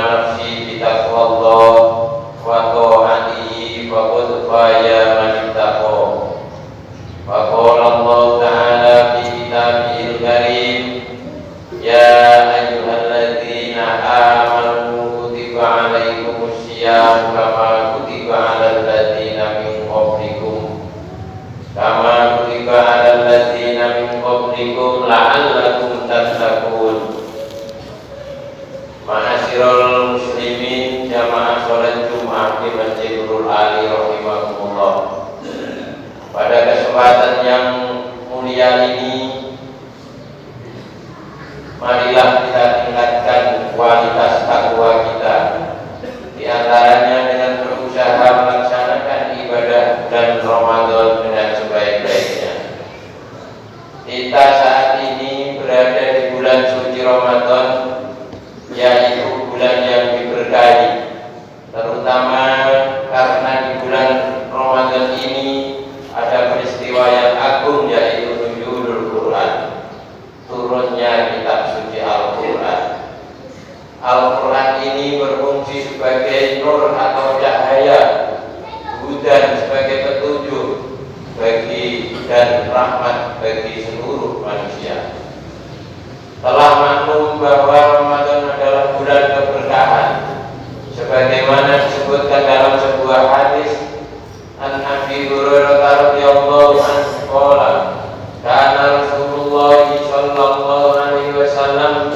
nafsi bitaqwallah wa ta'atihi faqad faya man ittaqa. Wa qala Allah ta'ala fi kitabihil karim, ya ayyuhalladzina amanu kutiba 'alaikumusiyam kama kutiba 'alal ladzina min qablikum la'allakum tattaqun. Ma'asyiral muslimin jamaah salat Jumat di Masjid Nurul Ali rahimakumullah. Pada kesempatan yang mulia ini, marilah kita tingkatkan kualitas takwa kita, di antaranya dengan berusaha melaksanakan ibadah bulan Ramadan dengan sebaik-baiknya. Kita saat ini berada di bulan suci Ramadan, yaitu bulan yang diberkahi, terutama karena di bulan Ramadan ini ada peristiwa yang agung, yaitu nuzulul Quran, turunnya kitab suci Al-Quran. Al-Quran ini berfungsi sebagai nur atau cahaya, hudan sebagai petunjuk bagi dan rahmat bagi seluruh manusia. Telah maklum bahwa Ramadan adalah bulan keberkahan, sebagaimana disebutkan dalam sebuah hadis an Abi Hurairah radhiyallahu anhu qala kana Rasulullah sallallahu alaihi wasallam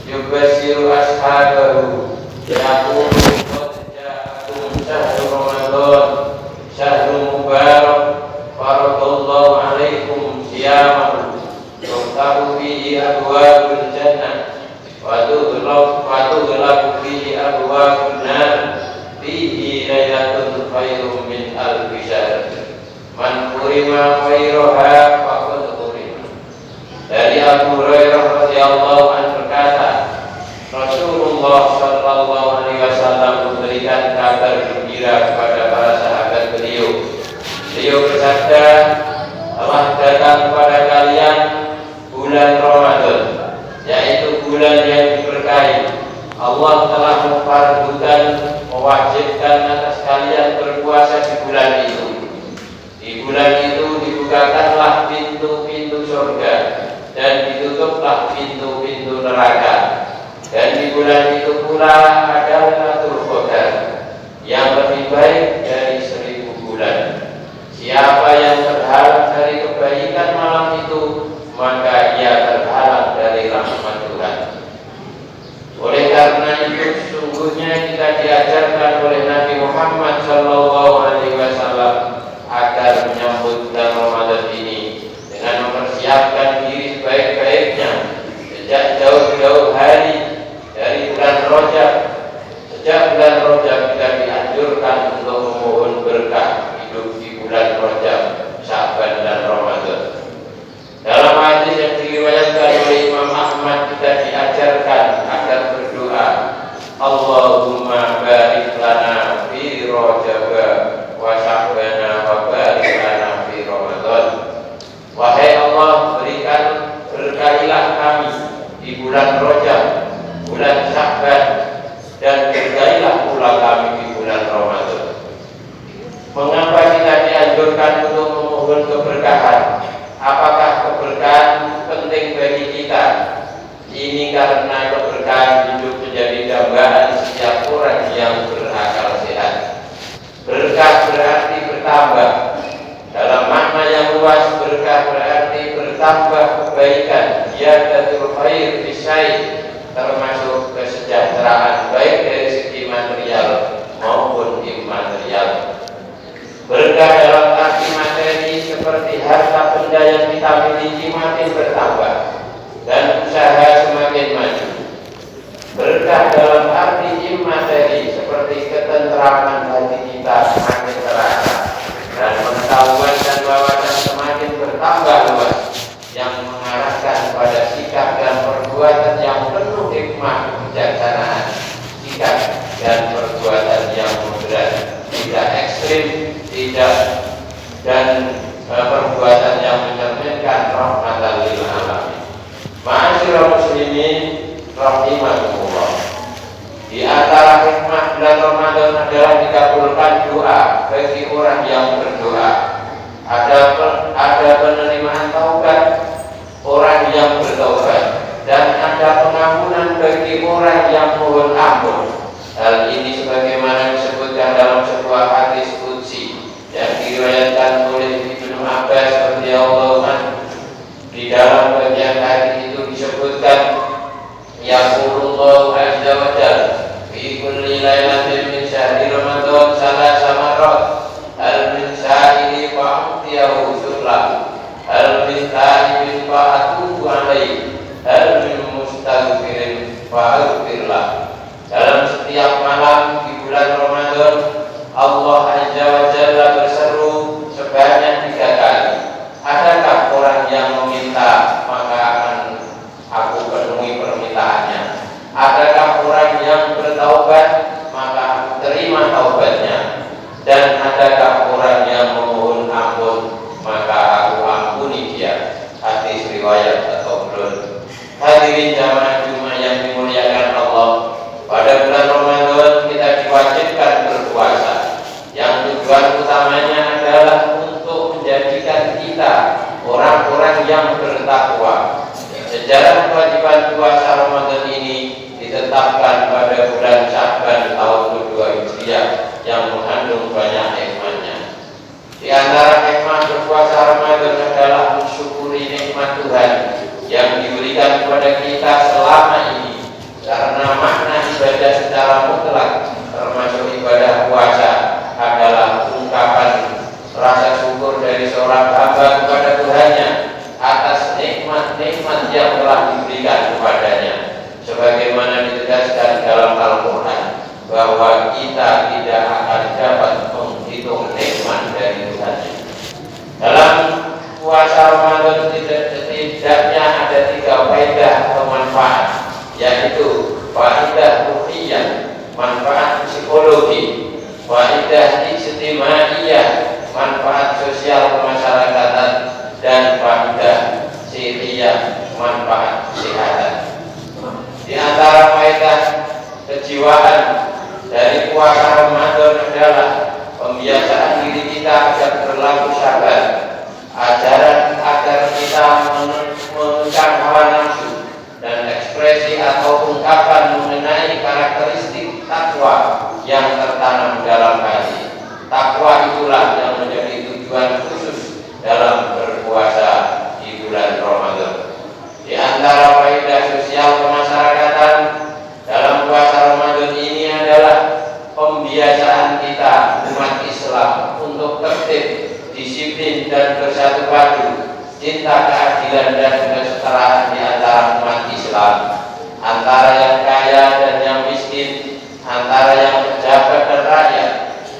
yubashiru ashabahu yaqulu qad ja'akum syahrul Ramadan syahrul mubarak faradallahu alaikum siyamahu yuftahu fihi abwabul jannah wa tughlaqu fihi abwabun nar fihi lailatun khairum min alfi syahr man kurima khairaha faqad kurima. Dari Abu Hurairah radhiyallahu anhu berkata, Rasulullah sallallahu alaihi wasallam memberikan kabar gembira kepada para sahabat beliau. Beliau bersabda, telah datang kepada kalian bulan Ramadan, yaitu bulan yang diberkahi. Allah telah memfardukan, mewajibkan atas kalian berpuasa di bulan itu. Di bulan itu dibukakanlah pintu-pintu surga dan ditutuplah pintu-pintu neraka. Dan di bulan itu pula ada Lailatul Qadar yang lebih baik dari 1000 bulan. Siapa yang terhalang dari kebaikan malam itu, maka ia terhalang dari rahmat Tuhan. Oleh karena itu, sesungguhnya kita diajarkan oleh Nabi Muhammad sallallahu alaihi wasallam agar menyambut bulan Ramadan ini dengan mempersiapkan diri sebaik-baiknya sejak jauh-jauh hari dari bulan Rajab. Sejak bulan Rajab kita dianjurkan untuk memohon berkah hidup di bulan Rajab, Sya'ban dan Ramadan. Dalam hadis yang diriwayatkan oleh Imam Ahmad, kita diajarkan agar berdoa, Allahumma barik lana fi Rajab wa Sya'bana wa barik lana fi Ramadan. Wahai Allah, berkahilah kami di bulan Rajab, bulan Sya'ban, dan berkahilah pula kami di bulan Ramadan. Mengapa kita dianjurkan untuk memohon keberkahan? Apakah keberkahan penting bagi kita? Ini karena keberkahan hidup menjadi dambaan setiap orang yang berakal sehat. Berkah berarti bertambah. Dalam makna yang luas, berkah berarti bertambah kebaikan. Ziyadatul khair fi syai', termasuk kesejahteraan baik dari segi material maupun immaterial. Berkah dalam arti materi seperti harta benda yang kita miliki makin bertambah dan usaha semakin maju. Berkah dalam arti immateri seperti ketentraman hati kita semakin terasa dan pengetahuan dan wawasan semakin bertambah luas, yang mengarahkan pada sikap dan perbuatan yang penuh hikmah kebijaksanaan, sikap dan perbuatan yang moderat, tidak ekstrim, tidak dan perbuatan yang mencerminkan rahmatan lil alamin. Ma'asyiral muslimin rahimakumullah. Di bulan Ramadan adalah dikabulkan doa bagi orang yang berdoa. Ada penerimaan taubat orang yang bertaubat, dan ada pengampunan bagi orang yang mohon ampun. Hal ini sebagaimana disebutkan dalam sebuah hadis qudsi yang diriwayatkan oleh Ibnu Abbas radhiyallahu anhu. Di dalam bagian hadis itu disebutkan, yaqulullahu azza wa jalla fi kulli lailatin min syahri Ramadan salasa marrat, al min sa'ili fa'tiyahu syurlah, al min ta'ibin fa'atubu alaihi, al min mustaghfirin fa'aghfirlah. Dalam setiap malam di bulan Ramadan, Allah azza wa jalla berseru sebanyak 3 kali. Adakah orang yang meminta, maka akan aku penuhi permintaannya. Adakah orang yang bertaubat, maka aku terima taubatnya. Dan adakah orang yang memohon ampun, maka aku ampuni dia. Hadis riwayat At-Tabrani. Hadirin jamaah Jumat yang dimuliakan Allah, pada bulan Ramadan kita diwajibkan berpuasa, yang tujuan utamanya adalah untuk menjadikan kita orang-orang yang bertakwa. Sejarah kewajiban puasa Ramadan ini ditetapkan pada bulan Sya'ban tahun kedua Hijriah yang mengandung banyak hikmahnya. Di antara hikmah berpuasa Ramadan adalah mensyukuri nikmat Tuhan yang diberikan kepada kita selama ini, karena makna ibadah secara mutlak termasuk ibadah puasa adalah ungkapan rasa syukur dari seorang hamba kepada Tuhannya atas nikmat-nikmat yang telah diberikan kepadanya, sebagaimana ditegaskan dalam Al-Quran bahwa kita tidak akan dapat menghitung nikmat dari Tuhannya. Dalam puasa Ramadan setidaknya ada 3 faedah atau manfaat, yaitu faedah ruhiyah, manfaat psikologi, faedah ijtimaiyah, manfaat sosial kemasyarakatan, dan faedah sihiyah, manfaat kesehatan. Di antara faedah kejiwaan dari puasa Ramadan adalah pembiasaan diri kita agar berlaku sabar, ajaran agar kita mengekang hawa nafsu, dan ekspresi atau ungkapan mengenai karakteristik takwa yang tertanam dalam hati. Takwa itulah yang menjadi tujuan khusus dalam berpuasa di bulan Ramadan. Di antara faedah sosial kemasyarakatan dalam puasa Ramadan ini adalah pembiasaan kita umat Islam untuk tertib, disiplin, dan bersatu padu, cinta keadilan dan kesetaraan di antara umat Islam, antara yang kaya dan yang miskin, antara yang pejabat dan rakyat,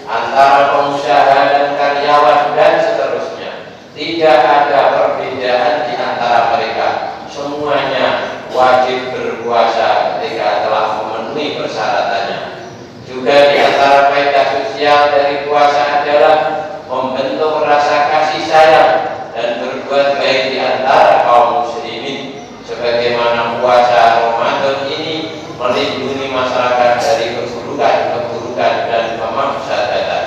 antara pengusaha dan karyawan, dan seterusnya. Tidak ada perbedaan di antara mereka. Semuanya wajib berpuasa ketika telah memenuhi persyaratannya. Juga di antara faedah sosial dari puasa adalah membentuk rasa kasih sayang dan berbuat baik di antara kaum muslimin, sebagaimana puasa Ramadan ini melindungi masyarakat dari keburukan dan kemafsadatan.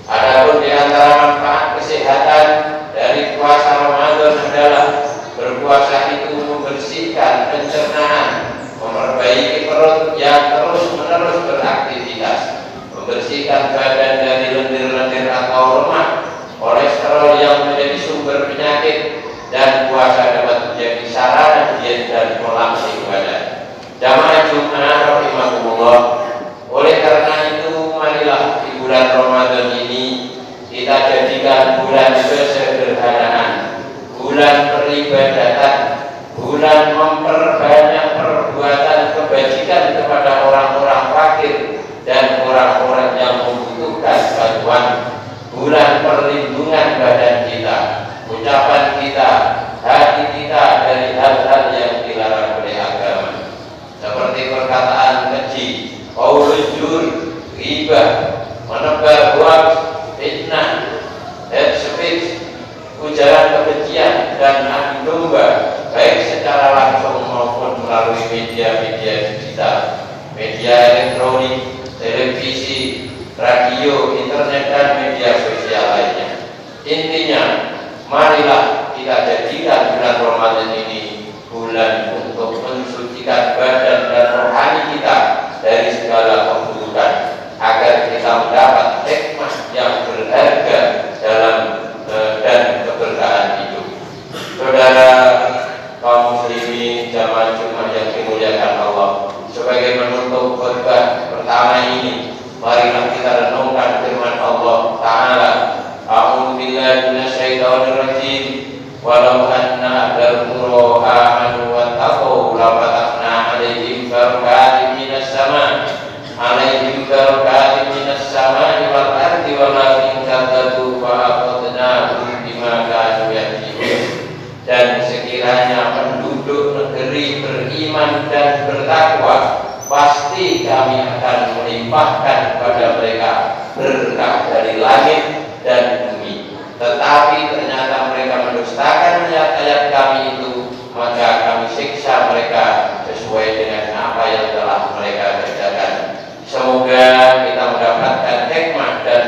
Adapun di antara manfaat kesehatan dari puasa Ramadan adalah berpuasa itu membersihkan pencernaan, memperbaiki perut yang terus-menerus beraktivitas, membersihkan badan dari lendir-lendir atau lemak, kolesterol yang menjadi sumber penyakit, dan puasa dapat menjadi sarana diet dan melangsing badan. Jamaah Jumat rahimakumullah, oleh karena itu marilah di bulan Ramadan ini kita jadikan bulan kesederhanaan, bulan peribadatan, bulan memperbanyak perbuatan kebajikan kepada orang-orang fakir dan orang-orang yang membutuhkan bantuan, bulan perlindungan badan kita, ucapan kita, hati kita dari hal-hal yang dilarang oleh agama, seperti perkataan keji, qaulul zur, ghibah, menebar hoax, fitnah, hate speech, ujaran kebencian, dan adu domba, baik secara langsung maupun melalui media-media digital, media elektronik, televisi, televisi, radio, internet, dan media sosial lainnya. Intinya, marilah kita jadikan bulan Ramadan ini bulan untuk mensucikan badan dan rohani kita dari segala keburukan, agar kita mendapat hikmah yang berharga dalam dan keberkahan hidup. Saudara kaum muslimin jamaah Jumat yang dimuliakan Allah, sebagai penutup khutbah pertama ini, marilah kita renungkan firman Allah Ta'ala. A'udzu billahi minasyaitonir rajim. Walau anna ahlal qura amanu wattaqu la fatahna 'alaihim barakatin minas sama' 'alaihim barakatin minas sama'i wal ardi walakin kadzabu fa akhadnahum bima kanu yaksibun. Dan sekiranya penduduk negeri beriman dan bertakwa, pasti kami akan melimpahkan kepada mereka berkah dari langit dan bumi. Tetapi ternyata mereka mendustakan ayat-ayat kami itu, maka kami siksa mereka sesuai dengan apa yang telah mereka kerjakan. Semoga kita mendapatkan hikmah dan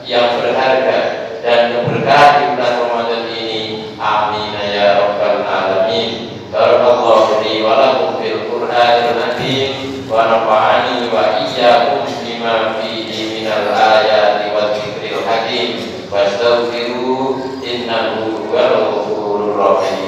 yang berharga dan keberkahan di bulan Ramadan ini. Amin ya rabbal alamin. Barakallahu li wa lakum fil Qur'anil azim wa nafa'ani wa iyyakum bima fihi minal ayati wa dzikril hakim. Wastaghfiru innahu huwal ghafurur rahim.